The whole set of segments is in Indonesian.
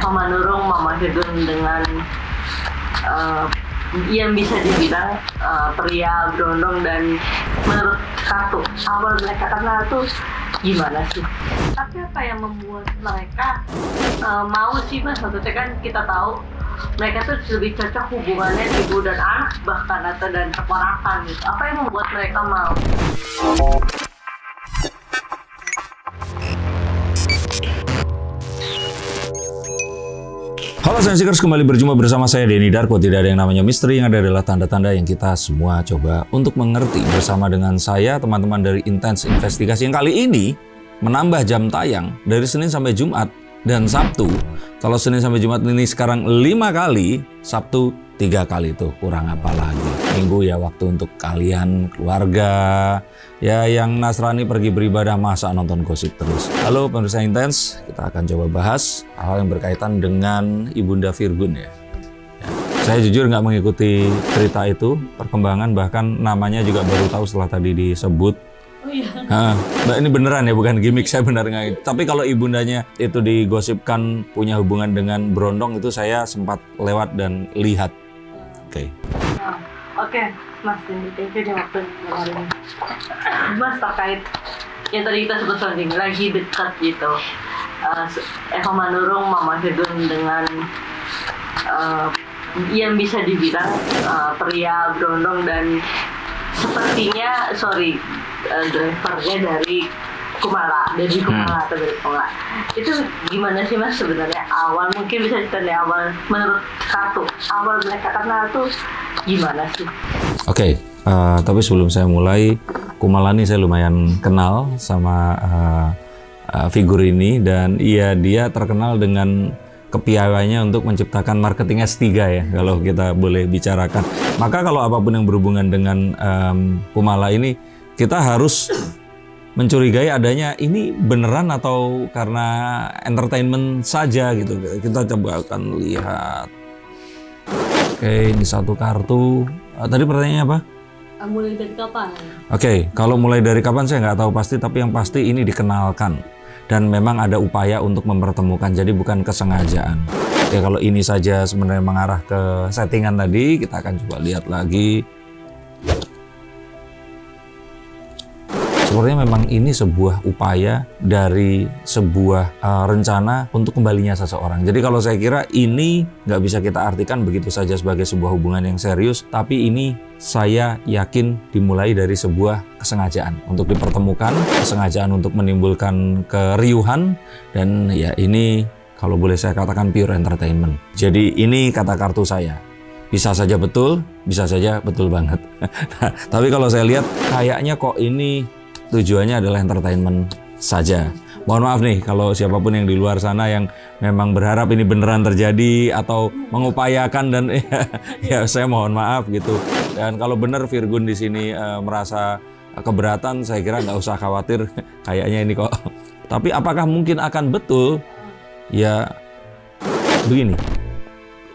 Eva Manurung, Mama Hedun dengan yang bisa dibilang pria berondong, dan menurut kartu awal mereka kenal tuh gimana sih? Tapi apa yang membuat mereka mau sih Mas? Maksudnya kan kita tahu mereka tuh lebih cocok hubungannya ibu dan anak bahkan, atau dan keponakan gitu. Apa yang membuat mereka mau? Halo Sensikers, kembali berjumpa bersama saya Denny Darko. Tidak ada yang namanya misteri, yang ada adalah tanda-tanda yang kita semua coba untuk mengerti. Bersama dengan saya, teman-teman dari Intense Investigasi, yang kali ini menambah jam tayang dari Senin sampai Jumat dan Sabtu. Kalau Senin sampai Jumat ini sekarang 5 kali, Sabtu 3 kali, tuh kurang apa lagi. Minggu ya waktu untuk kalian, keluarga, ya yang Nasrani pergi beribadah, masa nonton gosip terus. Halo pemirsa Intense, kita akan coba bahas hal yang berkaitan dengan Ibunda Virgun ya. Saya jujur nggak mengikuti cerita itu, perkembangan, bahkan namanya juga baru tahu setelah tadi disebut. Oh iya. Mbak, ini beneran ya, bukan gimmick, saya benar nggak. Tapi kalau ibundanya itu digosipkan punya hubungan dengan Brondong, itu saya sempat lewat dan lihat. Oke. Oke, Mas, thank you nih waktu hari ini. Mas, terkait yang tadi kita sebut lagi dekat gitu, Eva Manurung, Mama Hedun dengan yang bisa dibilang pria berondong, dan sepertinya drivernya dari Kumala, atau dari Kumala. Itu gimana sih Mas sebenarnya awal, mungkin bisa ditanya awal menurut kartu awal mereka kenal tuh gimana sih? Oke, tapi sebelum saya mulai, Kumala ini saya lumayan kenal sama figur ini, dan iya, dia terkenal dengan kepiawaiannya untuk menciptakan marketing S3 ya, kalau kita boleh bicarakan. Maka kalau apapun yang berhubungan dengan Kumala ini, kita harus mencurigai adanya ini beneran atau karena entertainment saja gitu. Kita coba akan lihat. Oke, ini satu kartu. Tadi pertanyaannya apa? Mulai dari kapan? Oke, kalau mulai dari kapan saya nggak tahu pasti, tapi yang pasti ini dikenalkan. Dan memang ada upaya untuk mempertemukan, jadi bukan kesengajaan. Ya kalau ini saja sebenarnya mengarah ke settingan tadi, kita akan coba lihat lagi. Sepertinya memang ini sebuah upaya dari sebuah rencana untuk kembalinya seseorang. Jadi kalau saya kira ini nggak bisa kita artikan begitu saja sebagai sebuah hubungan yang serius, tapi ini saya yakin dimulai dari sebuah kesengajaan untuk dipertemukan, kesengajaan untuk menimbulkan keriuhan, dan ya ini kalau boleh saya katakan pure entertainment. Jadi ini kata kartu saya. Bisa saja betul, bisa saja betul banget. Nah, tapi kalau saya lihat kayaknya kok ini tujuannya adalah entertainment saja. Mohon maaf nih kalau siapapun yang di luar sana yang memang berharap ini beneran terjadi atau mengupayakan, dan ya saya mohon maaf gitu. Dan kalau benar Virgun di sini merasa keberatan, saya kira nggak usah khawatir. Kayaknya ini kok. Tapi apakah mungkin akan betul? Ya begini.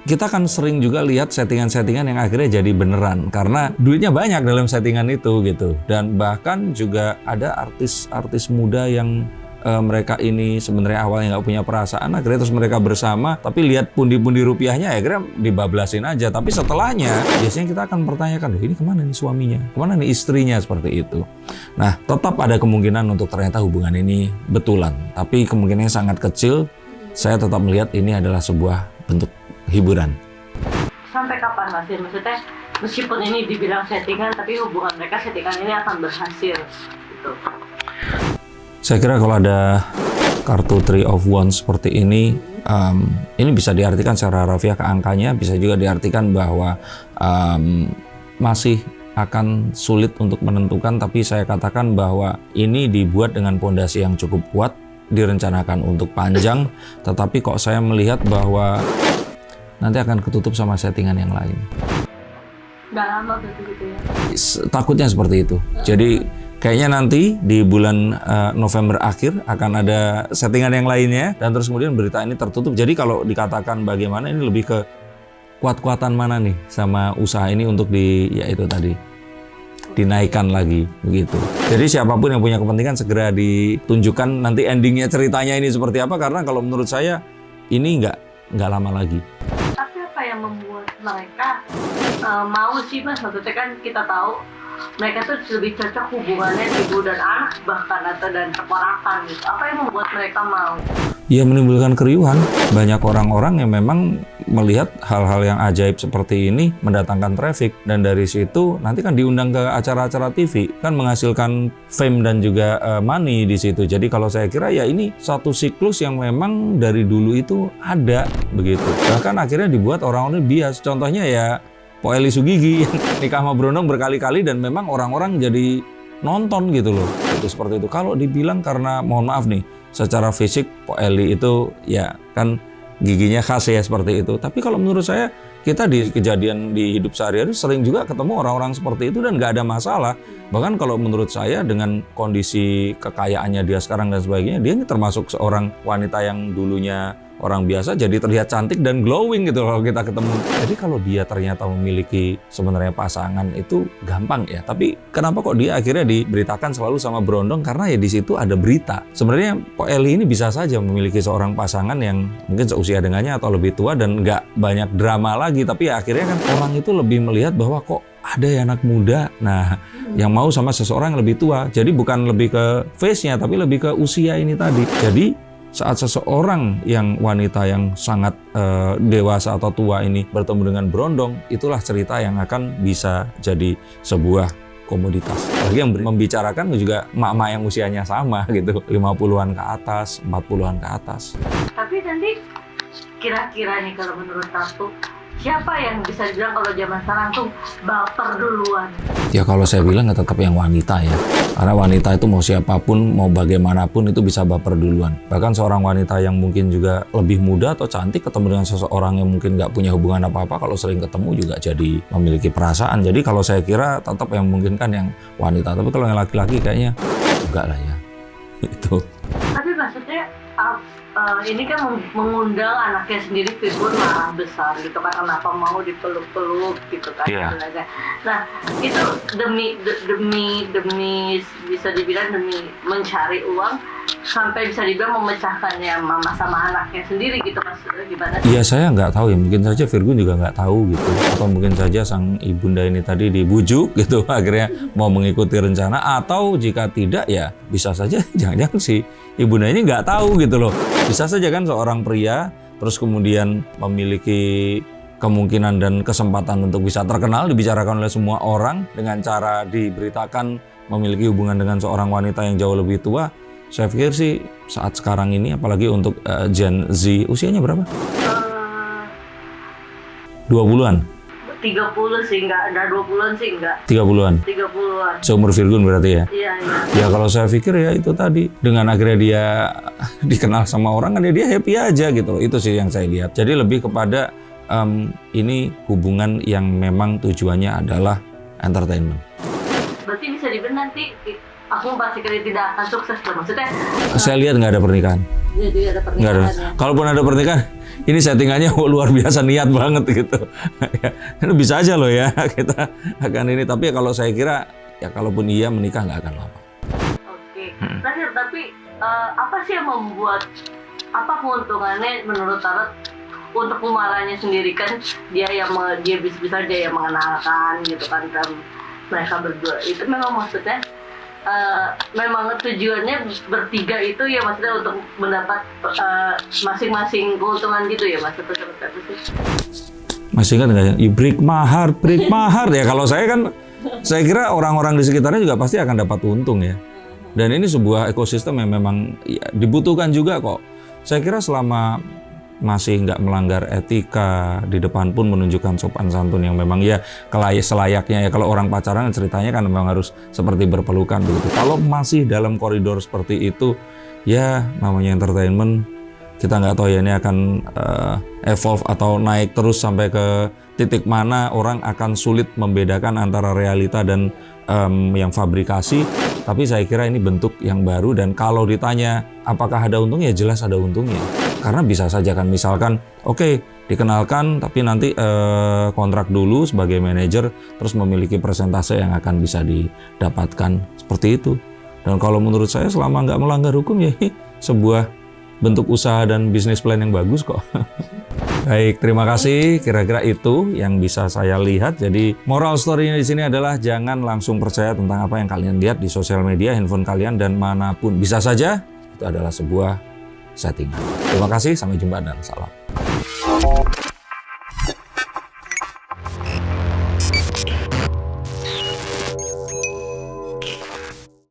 Kita kan sering juga lihat settingan-settingan yang akhirnya jadi beneran karena duitnya banyak dalam settingan itu gitu. Dan bahkan juga ada artis-artis muda yang mereka ini sebenarnya awalnya nggak punya perasaan, akhirnya terus mereka bersama, tapi lihat pundi-pundi rupiahnya akhirnya dibablasin aja. Tapi setelahnya biasanya kita akan pertanyakan, loh ini kemana nih suaminya, kemana nih istrinya, seperti itu. Nah, tetap ada kemungkinan untuk ternyata hubungan ini betulan, tapi kemungkinannya sangat kecil. Saya tetap melihat ini adalah sebuah bentuk hiburan. Sampai kapan Mas? Maksudnya meskipun ini dibilang settingan, tapi hubungan mereka settingan ini akan berhasil gitu. Saya kira kalau ada kartu Three of Wands seperti ini bisa diartikan secara harfiah ke angkanya, bisa juga diartikan bahwa masih akan sulit untuk menentukan, tapi saya katakan bahwa ini dibuat dengan pondasi yang cukup kuat, direncanakan untuk panjang, tetapi kok saya melihat bahwa nanti akan ketutup sama settingan yang lain. Nggak lama gitu ya? Takutnya seperti itu. Jadi kayaknya nanti di bulan November akhir akan ada settingan yang lainnya, dan terus kemudian berita ini tertutup. Jadi kalau dikatakan bagaimana, ini lebih ke kuat-kuatan mana nih sama usaha ini untuk dinaikkan lagi begitu. Jadi siapapun yang punya kepentingan segera ditunjukkan nanti endingnya ceritanya ini seperti apa, karena kalau menurut saya ini nggak nggak lama lagi. Tapi apa yang membuat mereka mau sih Mas? Maksudnya kan kita tahu mereka tuh lebih cocok hubungannya ibu dan anak bahkan atau dan keponakan gitu. Apa yang membuat mereka mau? Ya menimbulkan keriuhan. Banyak orang-orang yang memang melihat hal-hal yang ajaib seperti ini mendatangkan traffic, dan dari situ nanti kan diundang ke acara-acara TV, kan menghasilkan fame dan juga money di situ. Jadi kalau saya kira ya ini satu siklus yang memang dari dulu itu ada begitu. Bahkan akhirnya dibuat orang-orang bias. Contohnya ya Po Eli Sugigi yang nikah sama Brondong berkali-kali dan memang orang-orang jadi nonton gitu loh. Itu seperti itu. Kalau dibilang karena mohon maaf nih, secara fisik Po Eli itu ya kan giginya khas ya seperti itu. Tapi kalau menurut saya kita di kejadian di hidup sehari-hari sering juga ketemu orang-orang seperti itu dan nggak ada masalah. Bahkan kalau menurut saya dengan kondisi kekayaannya dia sekarang dan sebagainya, dia ini termasuk seorang wanita yang dulunya orang biasa jadi terlihat cantik dan glowing gitu kalau kita ketemu. Jadi kalau dia ternyata memiliki sebenarnya pasangan itu gampang ya. Tapi kenapa kok dia akhirnya diberitakan selalu sama Brondong? Karena ya di situ ada berita. Sebenarnya Po Eli ini bisa saja memiliki seorang pasangan yang mungkin seusia dengannya atau lebih tua dan nggak banyak drama lagi. Tapi ya akhirnya kan orang itu lebih melihat bahwa kok ada ya anak muda, nah yang mau sama seseorang yang lebih tua. Jadi bukan lebih ke face-nya tapi lebih ke usia ini tadi. Jadi saat seseorang yang wanita yang sangat dewasa atau tua ini bertemu dengan Brondong, itulah cerita yang akan bisa jadi sebuah komoditas. Lagi yang membicarakan juga emak-emak yang usianya sama gitu, 50-an ke atas, 40-an ke atas. Tapi nanti kira-kira nih kalau menurut aku, siapa yang bisa dibilang kalau zaman sekarang tuh baper duluan? Ya kalau saya bilang ya tetap yang wanita ya. Karena wanita itu mau siapapun, mau bagaimanapun itu bisa baper duluan. Bahkan seorang wanita yang mungkin juga lebih muda atau cantik ketemu dengan seseorang yang mungkin nggak punya hubungan apa-apa, kalau sering ketemu juga jadi memiliki perasaan. Jadi kalau saya kira tetap yang memungkinkan yang wanita. Tapi kalau yang laki-laki kayaknya enggak lah ya. Itu. Tapi maksudnya ini kan mengundang anaknya sendiri, figur marah besar gitu kan, kenapa mau dipeluk-peluk gitu kan. Yeah. Nah itu demi bisa dibilang demi mencari uang sampai bisa dibilang memecahkannya mama sama anaknya sendiri gitu, maksudnya gimana? Iya saya nggak tahu ya, mungkin saja Virgun juga nggak tahu gitu, atau mungkin saja sang ibunda ini tadi dibujuk gitu akhirnya mau mengikuti rencana, atau jika tidak ya bisa saja jangan-jangan si ibunda ini nggak tahu gitu loh. Bisa saja kan seorang pria terus kemudian memiliki kemungkinan dan kesempatan untuk bisa terkenal, dibicarakan oleh semua orang dengan cara diberitakan memiliki hubungan dengan seorang wanita yang jauh lebih tua. Saya pikir sih saat sekarang ini, apalagi untuk Gen Z, usianya berapa? 20-an? 30 sih enggak, ada 20-an sih enggak. 30-an? 30-an. Seumur Virgun berarti ya? Iya. Ya kalau saya pikir ya itu tadi, dengan akhirnya dia dikenal sama orang kan dia happy aja gitu loh. Itu sih yang saya lihat. Jadi lebih kepada ini hubungan yang memang tujuannya adalah entertainment. Berarti bisa dibilang nanti aku pasti tidak akan sukses loh, maksudnya. Saya lihat nggak ada pernikahan. Jadi ada pernikahan. Nggak ada. Ya. Kalaupun ada pernikahan, ini settingannya luar biasa, niat banget gitu. Ya, bisa aja loh ya kita akan ini. Tapi ya kalau saya kira ya kalaupun iya menikah nggak akan lama. Oke. Terakhir, tapi apa sih yang membuat, apa keuntungannya menurut Tarot untuk pemarahnya sendiri? Kan dia bisa dia yang mengenalkan gitu kan, dan mereka berdua itu memang maksudnya memang tujuannya bertiga itu ya, maksudnya untuk mendapat masing-masing keuntungan gitu ya, maksudnya seperti apa sih? Masih kan nggak? You break mahar ya. Kalau saya kan, saya kira orang-orang di sekitarnya juga pasti akan dapat untung ya. Dan ini sebuah ekosistem yang memang ya, dibutuhkan juga kok. Saya kira selama masih nggak melanggar etika, di depan pun menunjukkan sopan santun yang memang ya selayaknya ya. Kalau orang pacaran ceritanya kan memang harus seperti berpelukan begitu. Kalau masih dalam koridor seperti itu, ya namanya entertainment, kita nggak tahu ya ini akan evolve atau naik terus sampai ke titik mana orang akan sulit membedakan antara realita dan yang fabrikasi. Tapi saya kira ini bentuk yang baru, dan kalau ditanya apakah ada untungnya, jelas ada untungnya. Karena bisa saja kan misalkan oke, dikenalkan tapi nanti kontrak dulu sebagai manajer, terus memiliki persentase yang akan bisa didapatkan seperti itu. Dan kalau menurut saya selama nggak melanggar hukum ya ini sebuah bentuk usaha dan bisnis plan yang bagus kok. Baik, terima kasih. Kira-kira itu yang bisa saya lihat. Jadi moral story-nya di sini adalah jangan langsung percaya tentang apa yang kalian lihat di sosial media, handphone kalian dan manapun. Bisa saja itu adalah sebuah settingan. Terima kasih, sampai jumpa dan salam.